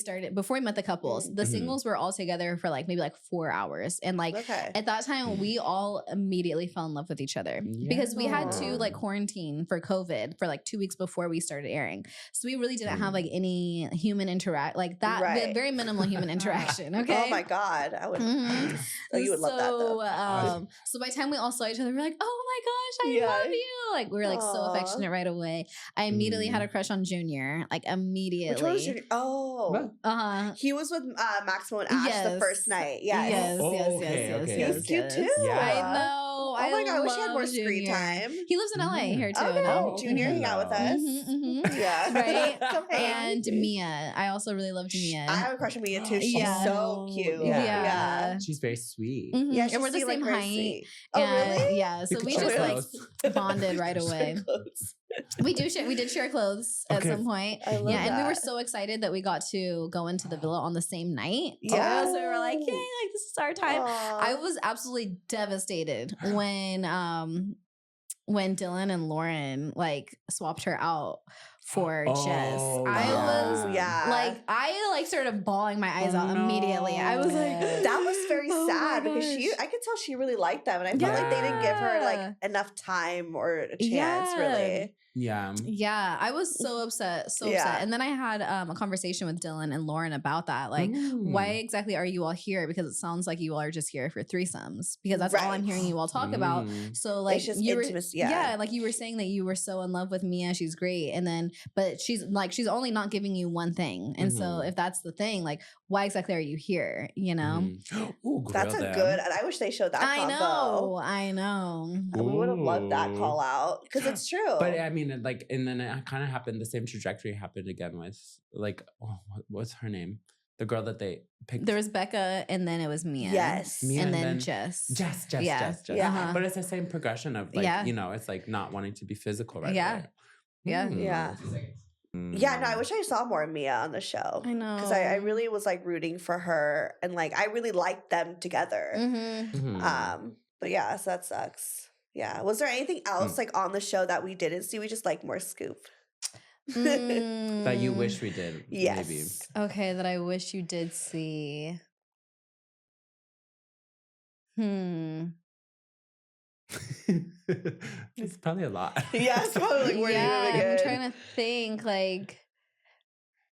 met the couples, the Mhm. singles were all together for like maybe like 4 hours. And like Okay. at that time, we all immediately fell in love with each other because we had to Yeah. like quarantine for COVID for like 2 weeks before we started airing. So we really didn't have like any human interact like that. We had Right. very minimal human interaction. Okay. Oh my God. I would. Mhm. Oh, you would love that though. So by the time we all saw each other, we were like, "Oh my gosh, I Yeah. love you!" Like we were like so Aw. affectionate right away. I immediately had a crush on Junior, like immediately. Which one was your? Oh. What? He He was with Maximo and Ash the Yes. first night. Yes. Yes, Oh, yes, okay, yes, okay. yes, He's cute yes. too. Yeah. I know. Oh my God, I wish he had love more screen Junior. time. He lives in LA here too. Okay. No? Junior, hang out with us. Mhm, mhm. Yeah. Right? Come hang. And Mia, I also really loved Mia. I have a crush on Mia too. She's Yeah. so cute. Yeah. Yeah. Sheshe's very sweet. Mhm. Yeah, and we're the she's, same very height. sweet. Oh, And, really? Yeah, so You we could just share like clothes. bonded right Share away. clothes. We did share clothes at Okay. some point. I love Yeah, and we were that. so excited that we got to go into the villa on the same night. Yeah. So we were like, yay, like this is our time. Aw. I was absolutely devastated when Dylan and Lauren like swapped her out for Jess. I was I started bawling my eyes out immediately. I was like, that was very sad because I could tell she really liked them, and I felt like they didn't give her like enough time or a chance, really. Yeah, I was so upset, upset. And then I had a conversation with Dylan and Lauren about that. Like, why exactly are you all here? Because it sounds like you all are just here for threesomes, because that's all I'm hearing you all talk about. So like, it's just intimacy. Like you were saying that you were so in love with Mia, she's great, and then but she's only not giving you one thing, and so if that's the thing, like, why exactly are you here? You know, Ooh, that's a good. And I wish they showed that. I know. We would have loved that call out because it's true. But I mean, like, and then it kind of happened. The same trajectory happened again with like, what's her name? The girl that they picked. There was Becca, and then it was Mia. Yes, Mia, and then Jess. Jess. Yeah. But it's the same progression of like, you know, it's like not wanting to be physical, right? Yeah. Yeah. No, I wish I saw more Mia on the show. I know. Because I really was like rooting for her, and like I really liked them together. But yeah, so that sucks. Yeah. Was there anything else like on the show that we didn't see? We just like more scoop. That you wish we did. Yes. Maybe. Okay, that I wish you did see. It's probably a lot. Yeah, it's probably like, I'm trying to think. Like,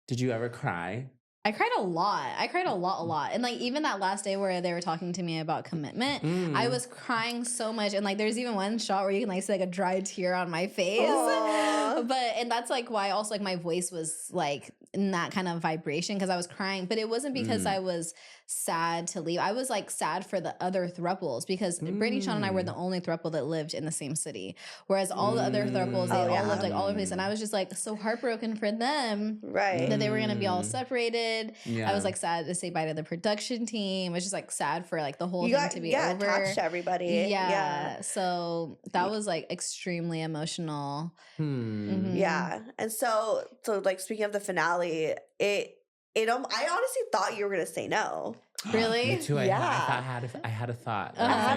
did you ever cry? I cried a lot. A lot. And like even that last day where they were talking to me about commitment, I was crying so much. And like there's even one shot where you can like see like a dry tear on my face. And that's like why also like my voice was like in that kind of vibration, because I was crying. But it wasn't because I was sad to leave. I was like sad for the other Thruples, because Brittany, Sean, and I were the only Thruple that lived in the same city. Whereas all the other Thruples, they all lived like all over the place. And I was just like so heartbroken for them. Right. That they were gonna be all separated. I was like sad to say bye to the production team. It was just like sad for like the whole thing to be over. Attached to everybody. Yeah. So that was like extremely emotional. Yeah. And so like speaking of the finale, I honestly thought you were gonna say no. Really? Me too. Yeah. I had a thought. I had a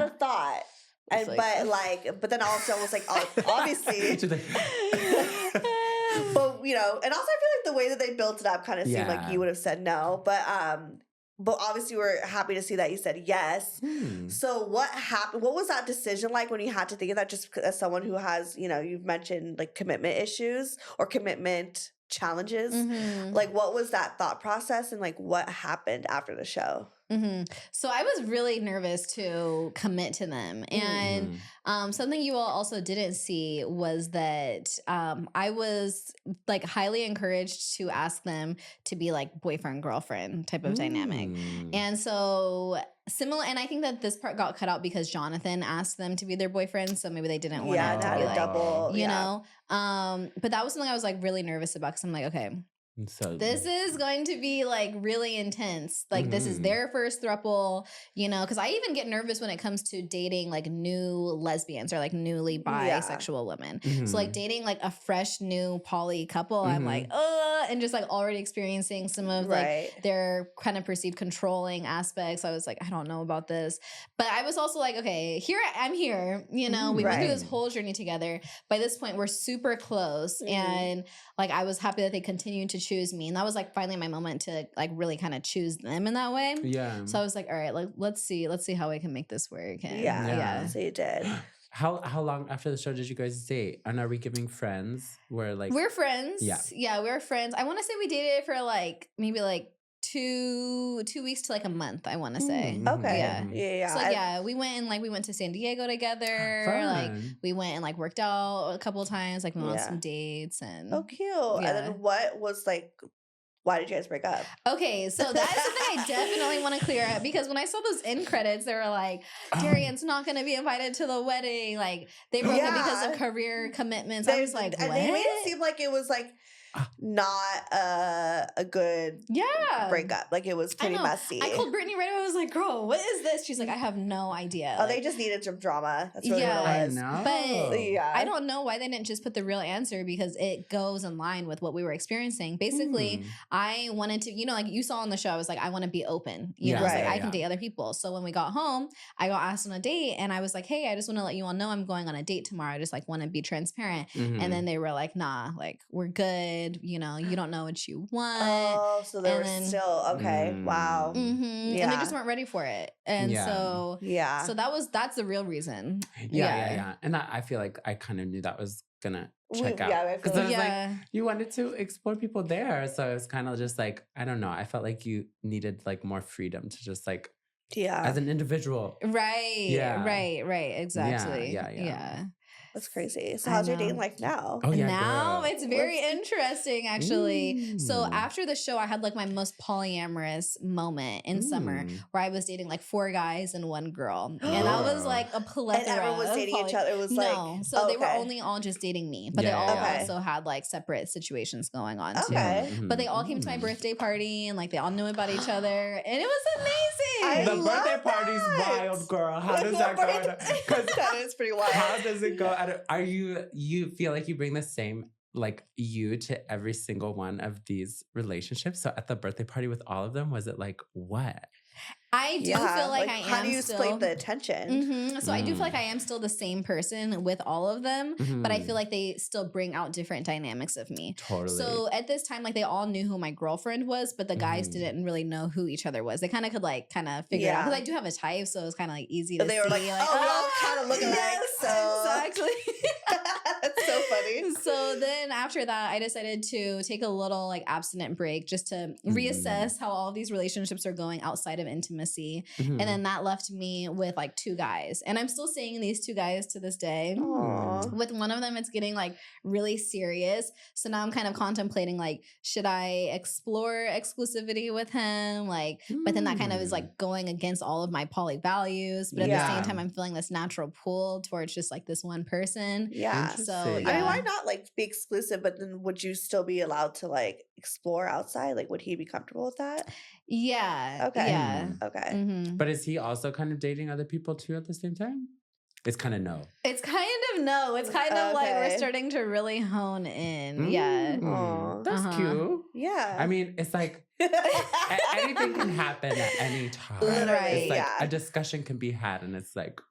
thought. And but then also I was like, obviously. But you know, and also I feel like the way that they built it up kind of seemed like you would have said no. But obviously we're happy to see that you said yes. So what happened? What was that decision like when you had to think of that, just as someone who has, you know, you've mentioned like commitment issues or commitment challenges. Like what was that thought process, and like what happened after the show? So I was really nervous to commit to them. And something you all also didn't see was that I was like highly encouraged to ask them to be like boyfriend girlfriend type of dynamic. And so similar, and I think that this part got cut out because Jonathan asked them to be their boyfriend, so maybe they didn't want it to be like double, you know. But that was something I was like really nervous about, because I'm like, okay, so this is going to be like really intense. Like this is their first throuple, you know, because I even get nervous when it comes to dating like new lesbians or like newly bisexual women. So like dating like a fresh new poly couple, I'm like, and just like already experiencing some of like their kind of perceived controlling aspects. I was like, I don't know about this. But I was also like, okay, I'm here, you know, we went through this whole journey together. By this point, we're super close. And like, I was happy that they continued to choose me, and that was like finally my moment to like really kind of choose them in that way. So I was like, all right, like let's see how we can make this work. And so you did. How long after the show did you guys date? And are we giving friends? We're friends. We're friends. I want to say we dated for like maybe like 2 weeks to like a month, I want to say. Okay. So we went to San Diego together. Fun. Like we went and like worked out a couple of times, like we went on some dates. And cute. And then what was like, why did you guys break up? Okay, so that is something I definitely want to clear up, because when I saw those end credits, they were like, Darrien's not going to be invited to the wedding. Like they broke up because of career commitments. I was like, what? And they made it seem like it was like not a good breakup. Like it was pretty messy. I called Brittany right away. I was like, girl, what is this? She's like, I have no idea. Oh, like, they just needed some drama. That's really what it was. I know. But I don't know why they didn't just put the real answer, because it goes in line with what we were experiencing. Basically, I wanted to, like you saw on the show, I was like, I want to be open. You know, I can date other people. So when we got home, I got asked on a date and I was like, hey, I just want to let you all know I'm going on a date tomorrow. I just like want to be transparent. And then they were like, nah, like we're good. You know, you don't know what you want. Oh, so they were still, okay. Wow. And they just weren't ready for it. And so that's the real reason. Yeah. And I feel like I kind of knew that was gonna check out, because I was like, you wanted to explore people there, so it's kind of just like, I don't know, I felt like you needed like more freedom to just like as an individual, right, exactly. Yeah. That's crazy. So how's your dating life now? Oh, yeah, now it's very interesting, actually. So after the show, I had like my most polyamorous moment in summer, where I was dating like 4 guys and 1 girl, and that was like a plethora. And everyone was dating each other. It was so they were only all just dating me, but they all also had like separate situations going on too. But they all came to my birthday party, and like they all knew about each other, and it was amazing. The birthday party's wild, girl. How does that go? Because that is pretty wild. How does it go? Are you feel like you bring the same like you to every single one of these relationships? So at the birthday party with all of them, was it like what? I do feel like I am. How do you split the attention? So I do feel like I am still the same person with all of them, but I feel like they still bring out different dynamics of me. Totally. So at this time, like they all knew who my girlfriend was, but the guys didn't really know who each other was. They kind of could figure it out, because I do have a type, so it was kind of like easy to see. They were like, oh, y'all kind of look alike. Exactly. That's so funny. So then after that, I decided to take a little like abstinent break just to reassess how all of these relationships are going outside of intimacy. And then that left me with like 2 guys. And I'm still seeing these 2 guys to this day. Aww. With one of them, it's getting like really serious. So now I'm kind of contemplating like, should I explore exclusivity with him? Like, but then that kind of is like going against all of my poly values. But at the same time, I'm feeling this natural pull towards just like this one person. Yeah. So I mean, why not like be exclusive, but then would you still be allowed to like explore outside? Like, would he be comfortable with that? Yeah. Okay. Yeah. Okay. But is he also kind of dating other people too at the same time? It's kind of no. It's kind of no. It's kind of like we're starting to really hone in. Yeah. Aww. That's cute. Yeah. I mean, it's like anything can happen at any time. Literally, it's like a discussion can be had, and it's like,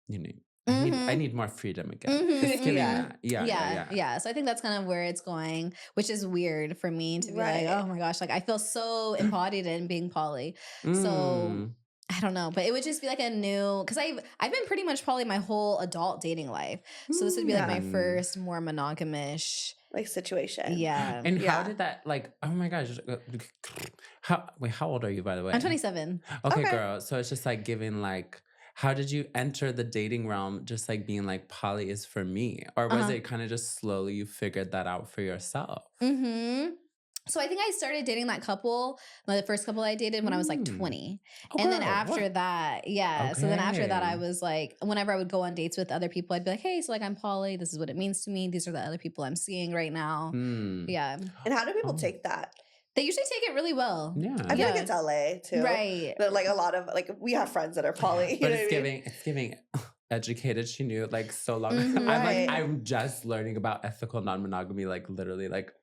you know, I need more freedom again. It's giving that. Yeah. So I think that's kind of where it's going, which is weird for me to be like, oh my gosh, like I feel so embodied in being poly. So I don't know, but it would just be like a new, because I've been pretty much poly my whole adult dating life. So this would be like my first more monogamish like situation. Yeah. And how did that like, oh my gosh. How old are you, by the way? I'm 27. Okay, girl. So it's just like giving like, how did you enter the dating realm just like being like poly is for me? Or was it kind of just slowly you figured that out for yourself? So I think I started dating that couple, the first couple I dated when I was like 20. And then after that, so then after that I was like, whenever I would go on dates with other people, I'd be like, hey, so like I'm poly, this is what it means to me. These are the other people I'm seeing right now. Yeah. And how do people take that? They usually take it really well. Yeah. I feel like it's LA too. Right. But like a lot of, like we have friends that are poly. But it's giving educated. She knew like so long. I'm just learning about ethical non-monogamy, like literally like,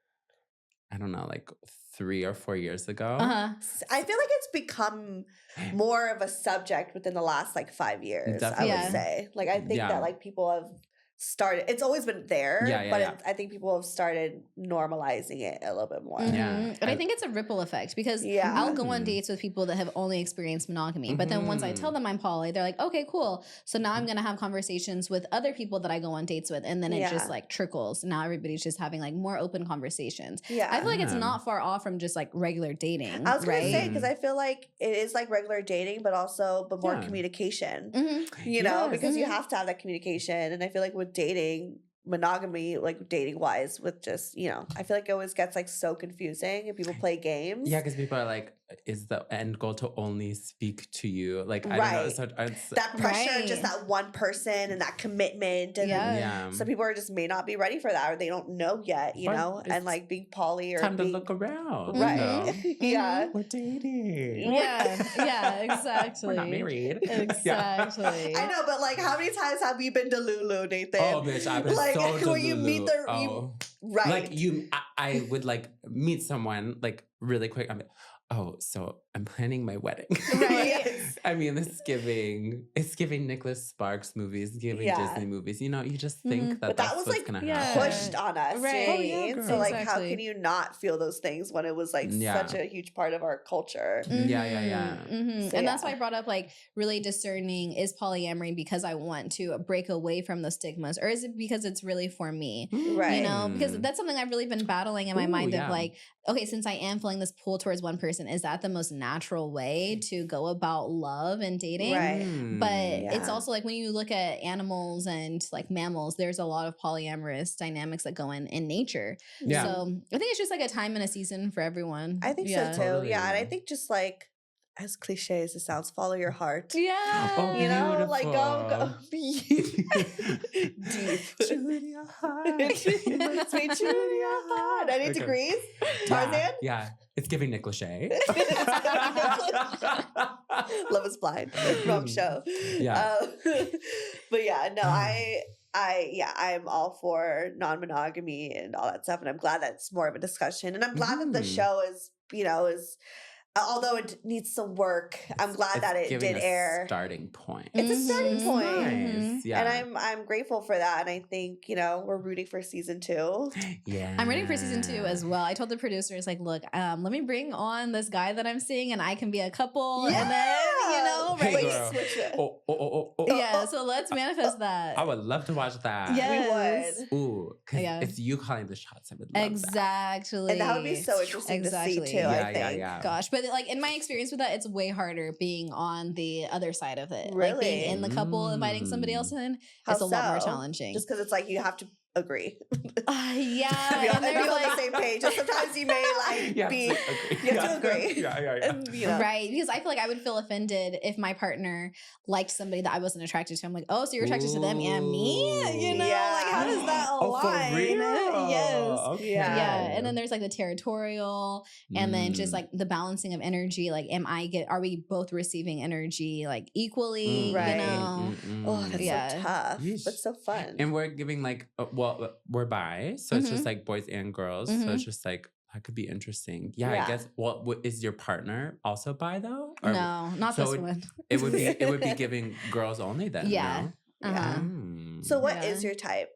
I don't know, like 3 or 4 years ago. I feel like it's become more of a subject within the last like 5 years. Definitely. I would say. Like I think that like people have started, it's always been there, but I think people have started normalizing it a little bit more. And I think it's a ripple effect, because I'll go on dates with people that have only experienced monogamy, but then once I tell them I'm poly, they're like, okay, cool. So now I'm going to have conversations with other people that I go on dates with, and then it just like trickles. Now everybody's just having like more open conversations. I feel like it's not far off from just like regular dating. I was going to say, because I feel like it is like regular dating, but more communication, you know, because you have to have that communication. And I feel like with dating, monogamy, like dating wise, with just, you know, I feel like it always gets like so confusing and people play games. Yeah, because people are like, is the end goal to only speak to you? Like, I don't know. So that pressure, just that one person and that commitment. And some people just may not be ready for that, or they don't know yet, you know? And like being poly or time to look around. Right. You know? Yeah. We're dating. Yeah, exactly. We're not married. Exactly. I know, but like how many times have we been to Lulu, Nathan? Oh, bitch, I've been like, so to where you Lulu. meet the right. Like I would like meet someone like really quick. I'm like, oh, so I'm planning my wedding. Right. I mean, it's giving Nicholas Sparks movies, giving Disney movies. You know, you just think that that's was what's like gonna happen. pushed on us, right? Oh, yeah, so like, how can you not feel those things when it was like such a huge part of our culture? So, and that's why I brought up like really discerning, is polyamory because I want to break away from the stigmas, or is it because it's really for me? Right. You know, because that's something I've really been battling in my mind of like, okay, since I am feeling this pull towards one person, is that the most natural way to go about love and dating? Right. But it's also like when you look at animals and like mammals, there's a lot of polyamorous dynamics that go in nature. Yeah. So I think it's just like a time and a season for everyone. I think so too. Totally. Yeah. And I think just like, as cliche as it sounds, follow your heart. Yeah. Oh, you know, like go deep. True to your heart. Sweet true to your heart. 90 degrees? Tarzan? Yeah. It's giving Nick Lachey. Love is Blind. Wrong show. Yeah. But yeah, no, I'm all for non-monogamy and all that stuff. And I'm glad that's more of a discussion. And I'm glad that the show is although it needs some work, I'm glad that it did air. Starting point. It's a starting point. Nice. Yeah. And I'm grateful for that. And I think, we're rooting for season 2. Yeah. I'm rooting for season 2 as well. I told the producers, like, look, let me bring on this guy that I'm seeing and I can be a couple. Yeah. And then, Hey, right? girl. Switch it. Oh. Yeah, so let's manifest that. I would love to watch that. Yes. We would. Ooh, because it's you calling the shots. I would love Exactly. And that would be so interesting to see too, I think. Yeah. Gosh, but like in my experience with that, it's way harder being on the other side of it. Really? Like being in the couple, inviting somebody else in, How it's a lot more so? challenging. Just because it's like you have to agree. Yeah. And they're on the same page. And sometimes you may like you have to agree. Yeah. And, Right. Because I feel like I would feel offended if my partner liked somebody that I wasn't attracted to. I'm like, oh, so you're attracted to them and me? You know, like how does that align? For real? Yes. Okay. Yeah. And then there's like the territorial and then just like the balancing of energy. Like, are we both receiving energy like equally? Right. You know? Oh, that's so tough. Yeesh. But so fun. And we're giving like, we're bi, so it's just like boys and girls. So it's just like, that could be interesting. Yeah, I guess. Well, is your partner also bi though? Or, No, not this one. It would be giving girls only then. Yeah. No? Yeah. So what is your type?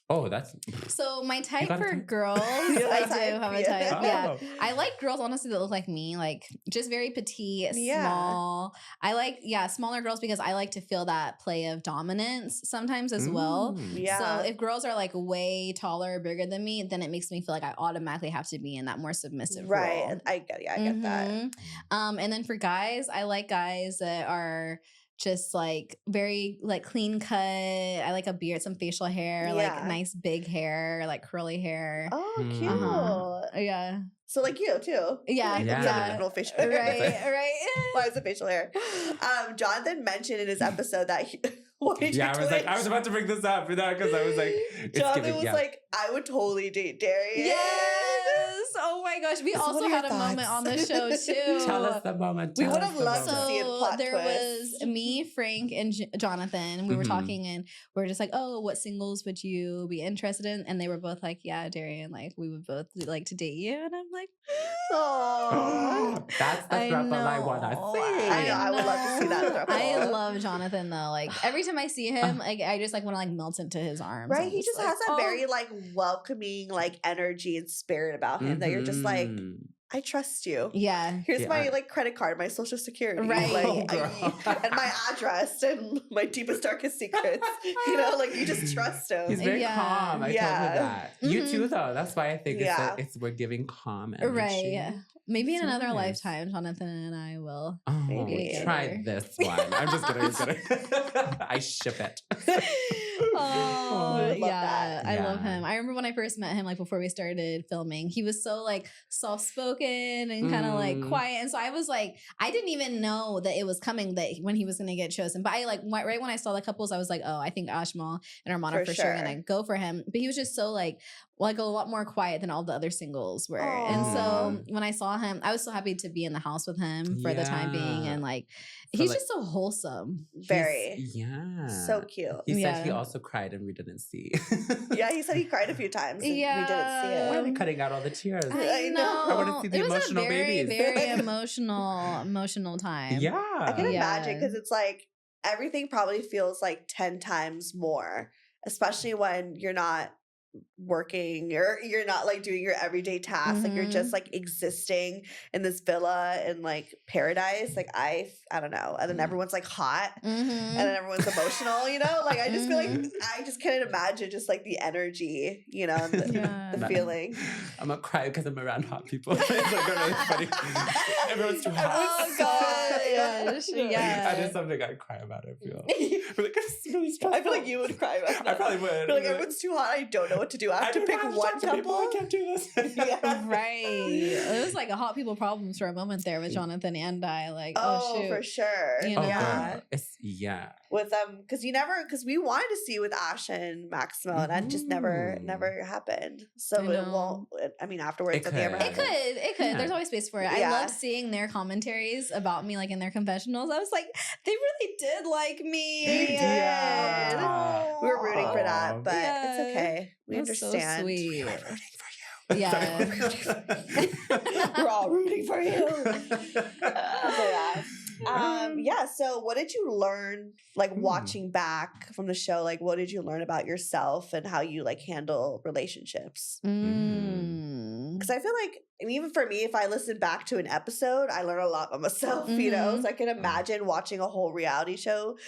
Oh, that's so my type got a for type? girls. You I have a do type? have a Yeah. type. Yeah, Oh. I like girls honestly that look like me, like just very petite, small. I like smaller girls because I like to feel that play of dominance sometimes as well. Yeah. So if girls are like way taller or bigger than me, then it makes me feel like I automatically have to be in that more submissive right. role. I get that. And then for guys, I like guys that are just like very like clean cut. I like a beard, some facial hair, like nice big hair, like curly hair. Oh, cute. Yeah. So like you too. Yeah. Yeah. No facial hair. Right. Why is it facial hair? Jonathan mentioned in his episode that I was about to bring this up because I was like, Jonathan was like, I would totally date Darrien. Yes. Oh my gosh. We also had a moment on the show too. Tell us the moment. We would have loved to see a plot there twist. was me, Frank, and Jonathan. We were talking and we were just like, oh, what singles would you be interested in? And they were both like, yeah, Darrien, like we would both like to date you. And I'm like, oh, that's the Thruple I want to see. I know. I would love to see that Thruple. I love Jonathan though. Like every time I see him, like I just like want to like melt into his arms. Right? He just has that very like welcoming like energy and spirit about him that you're just like, I trust you. Yeah. Here's my like credit card, my social security, right? Like, and my address and my deepest darkest secrets. You know, like you just trust him. He's very calm. I told her that. You too, though. That's why I think we're giving calm energy. Right. Maybe in another lifetime, Jonathan and I will. Maybe try this one. I'm just kidding. I ship it. Oh, yeah, I love him. I remember when I first met him, like before we started filming, he was so like soft-spoken and kind of like quiet. And so I was like, I didn't even know that it was coming that when he was going to get chosen. But I like right when I saw the couples, I was like, oh, I think Ashmal and Armana for sure gonna go for him. But he was just so like a lot more quiet than all the other singles were. Aww. And so when I saw him, I was so happy to be in the house with him for the time being. And like, he's just so wholesome. Very. So cute. He said he also cried and we didn't see. Yeah, he said he cried a few times and we didn't see it. Why are we cutting out all the tears? I know. I want to see the emotional babies. Very emotional time. Yeah. I can imagine because it's like everything probably feels like 10 times more, especially when you're not working or you're not like doing your everyday tasks, like you're just like existing in this villa in like paradise. Like I don't know, and then everyone's like hot and then everyone's emotional, you know, like I just feel like I just can't imagine just like the energy, you know, the feeling. I'm gonna cry because I'm around hot people. It's like really funny. Everyone's too hot. Oh god, yeah. That is something I'd cry about. I feel like it's really stressful. I feel like you would cry about that. I probably would. I feel like everyone's too hot. I don't know what to do. I have to pick one couple. I can't do this. Right. It was like a hot people problems for a moment there with Jonathan and I. Like, oh shoot, for sure. You know? Yeah. With because we wanted to see with Ash and Maximo, and that just never happened. So it won't. I mean, afterwards, it could. Yeah. There's always space for it. I love seeing their commentaries about me, like in their confessionals. I was like, they really did like me. They did. We were rooting for that, but it's okay. We understand. So sweet. We were rooting for you. Yeah. We're all rooting for you. So what did you learn, like watching back from the show? Like, what did you learn about yourself and how you like handle relationships? Because I feel like even for me, if I listen back to an episode, I learn a lot about myself, you know? So I can imagine watching a whole reality show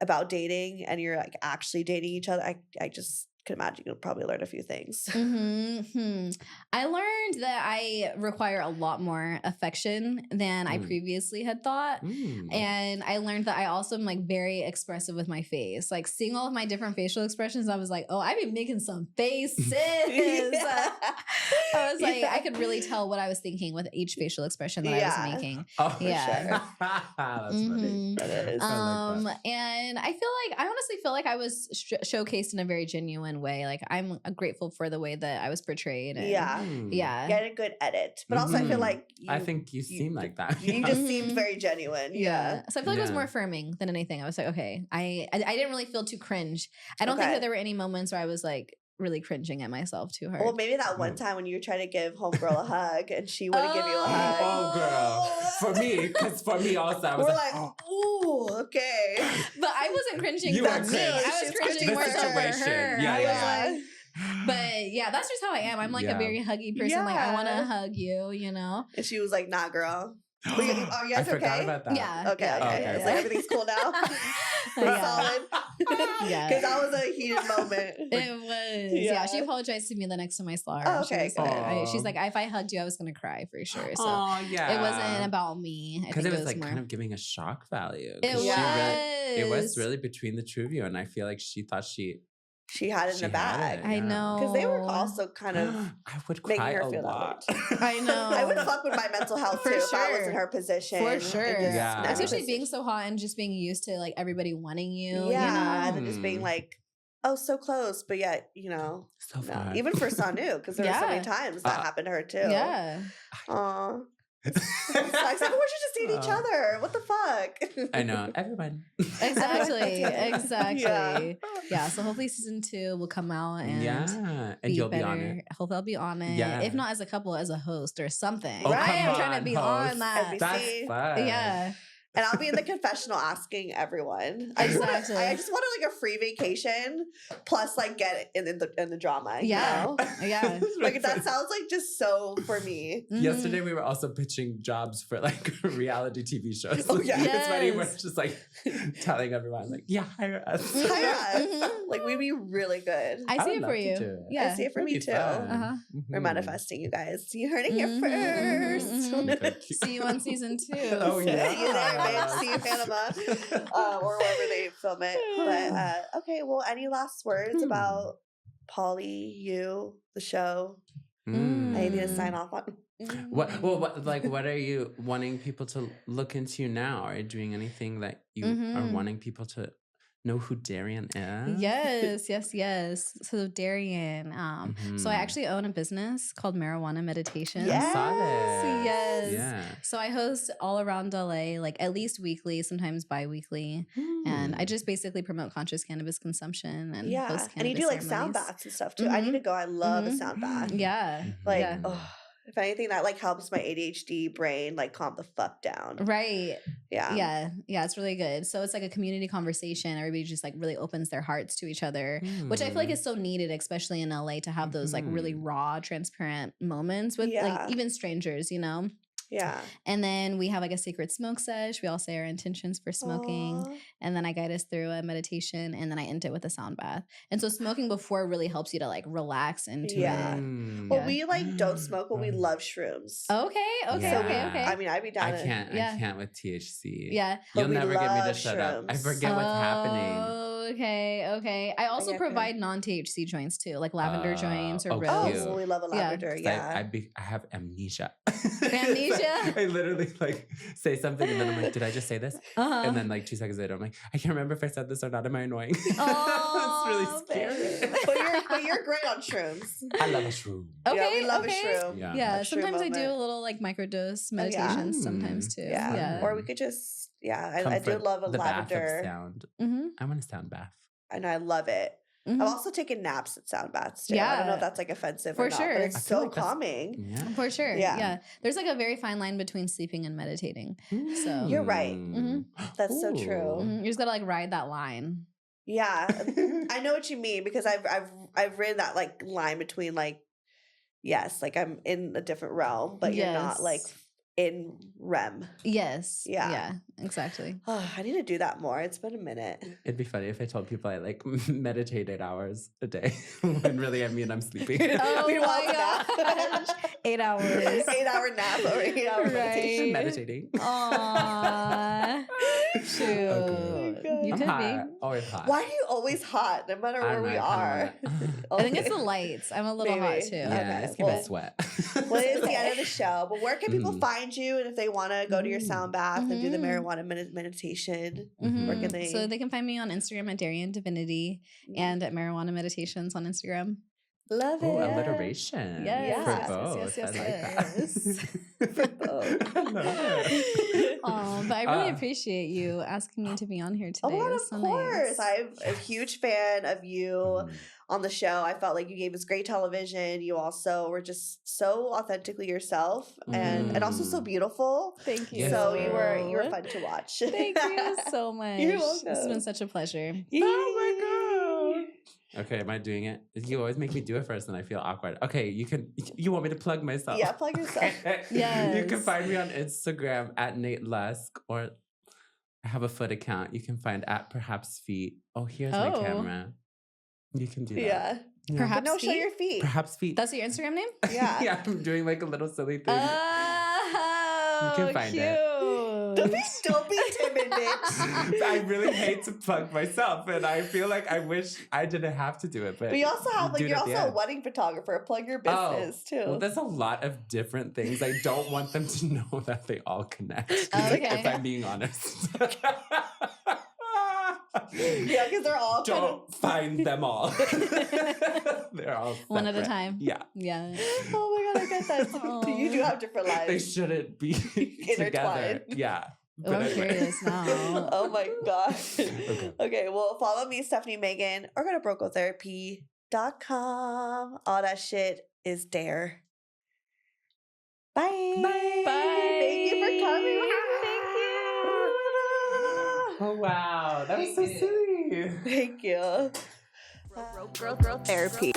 about dating and you're like actually dating each other. I just can imagine you'll probably learn a few things. I learned that I require a lot more affection than I previously had thought. And I learned that I also am like very expressive with my face. Like seeing all of my different facial expressions, I was like, oh, I've been making some faces. I was like, I could really tell what I was thinking with each facial expression that I was making. Oh, for sure. That's funny. That is. And I honestly feel like I was showcased in a very genuine way. Like I'm grateful for the way that I was portrayed. And, you had a good edit, but also I feel like I think you seem like that. You just seemed very genuine. So I feel like it was more affirming than anything. I was like, okay, I didn't really feel too cringe. I don't think that there were any moments where I was like really cringing at myself too hard. Well, maybe that one time when you were trying to give homegirl a hug and she wouldn't give you a hug. Oh, girl. Because for me also, I was ooh, okay. But I wasn't cringing for me. I was cringing more for her. Yeah. But yeah, that's just how I am. I'm like a very huggy person. Like I want to hug you, you know? And she was like, nah, girl. Are you guys I forgot about that. Yeah. Okay. It's like everything's cool now. We're solid. Because that was a heated moment. It was. Yeah. She apologized to me the next time I saw her. Oh, okay. She's like, if I hugged you, I was going to cry for sure. So yeah. It wasn't about me. Because it was like more kind of giving a shock value. It was really between the two of you. And I feel like she thought she had it in the bag. I know. Because they were also kind of I would making cry her a feel lot. I know. I would fuck with my mental health too if I was in her position. For sure. Especially just being so hot and just being used to like everybody wanting you. Yeah. You know? And then just being like, oh, so close. But yet, you know. So far. Even for Sanu, because there were so many times that happened to her too. Yeah. Aw. It's like, we should just date each other. What the fuck? I know. Everyone. Exactly. Yeah. So hopefully season 2 will come out and you'll be on it. Hopefully I'll be on it. Yeah. If not as a couple, as a host or something. Oh, right? I'm come trying to be host. on that. That's fun. Yeah. And I'll be in the confessional asking everyone. I just wanted like a free vacation plus like get in the drama. Yeah. You know? Yeah. Like that sounds like just so for me. Yesterday we were also pitching jobs for like reality TV shows. Oh, yeah. It's funny. We're just like telling everyone like, yeah, hire us. Hire us. Like we'd be really good. I see it for you. Yeah. I see it for me too. We're manifesting, you guys. You heard it here first. See you on season 2. Oh yeah. See you there, bitch. See you in Panama. Or wherever they film it. But okay, well, any last words about Poly, you, the show? Anything to sign off on? What are you wanting people to look into now? Are you doing anything that you are wanting people to know who Darrien is? Yes. So Darrien. So I actually own a business called Marijuana Meditation. Yes. I saw this. Yes. Yeah. So I host all around LA, like at least weekly, sometimes bi-weekly. And I just basically promote conscious cannabis consumption and host cannabis and you do like ceremonies. sound baths and stuff too. I need to go. I love a sound bath. Yeah. If anything, that like helps my ADHD brain like calm the fuck down. Right. Yeah. Yeah. It's really good. So it's like a community conversation. Everybody just like really opens their hearts to each other, which I feel like is so needed, especially in LA, to have those like really raw, transparent moments with like even strangers, you know? Yeah. And then we have like a secret smoke sesh. We all say our intentions for smoking. Aww. And then I guide us through a meditation and then I end it with a sound bath. And so smoking before really helps you to like relax into it. Well, we like don't smoke, but we love shrooms. Okay. I mean, I'd be down. I can't with THC. Yeah. You'll never get me to shut up. I forget what's happening. Okay. I also provide non-THC joints too, like lavender joints or rose. Oh, we love a lavender. Yeah. I have amnesia. Amnesia? I literally like say something and then I'm like, did I just say this? And then like 2 seconds later, I'm like, I can't remember if I said this or not. Am I annoying? Oh, it's really scary. But you're great on shrooms. I love a shroom. Okay, we love a shroom. Yeah. Sometimes I do a little like microdose meditations sometimes too. Yeah. Or we could just I do love a lavender sound. I want a sound bath. And I love it. I've also taken naps at sound baths too. I don't know if that's like offensive or not, but it's so calming. Yeah. For sure. Yeah. There's like a very fine line between sleeping and meditating. So you're right. That's so true. You just gotta like ride that line. Yeah. I know what you mean because I've ridden that like line between like, yes, like I'm in a different realm, but you're not like in REM. Yes. Yeah, exactly. Oh, I need to do that more. It's been a minute. It'd be funny if I told people I like meditate 8 hours a day when really I mean I'm sleeping. Oh my gosh. 8 hours. 8-hour nap or 8-hour meditation. Meditating. Aww. Shoot. Okay. You could be. Always hot. Why are you always hot no matter where we are? I think it's the lights. I'm a little hot too. Yeah, it's giving sweat. Well, it's the end of the show. But where can people find you? And if they want to go to your sound bath and do the marijuana meditation, where can they? So they can find me on Instagram at Darrien Divinity and at Marijuana Meditations on Instagram. Love it. Alliteration. Yes. For both. Yes. I like that. For both. I love it. But I really appreciate you asking me to be on here today. Oh my God, of course. I'm a huge fan of you on the show. I felt like you gave us great television. You also were just so authentically yourself and also so beautiful. Thank you. So you were fun to watch. Thank you so much. You're welcome. This has been such a pleasure. Oh my God. Okay, am I doing it? You always make me do it first and I feel awkward. Okay, you want me to plug myself? Yeah, plug yourself. Yes. You can find me on Instagram at Nate Lusk, or I have a foot account. You can find at Perhaps Feet. Oh, here's my camera. You can do that. Yeah. Perhaps but no, Feet? show your feet. Perhaps Feet. That's your Instagram name? Yeah. Yeah, I'm doing like a little silly thing. Oh, you can find it. Don't be timid, bitch. I really hate to plug myself, and I feel like I wish I didn't have to do it. But you also have you're also a wedding photographer. Plug your business too. Well, there's a lot of different things. I don't want them to know that they all connect. Okay. If I'm being honest. Yeah, because they're all don't find them all. They're all separate. One at a time. Yeah. Oh my God, I get that. You do have different lives. They shouldn't be together. Yeah. Oh, I'm curious now. Oh my gosh. Okay, well, follow me, Stephanie Megan, or go to brocotherapy.com. All that shit is there. Bye. Bye. Thank you for coming. Thank you. Oh, wow. That was so silly. Thank you. Girl therapy.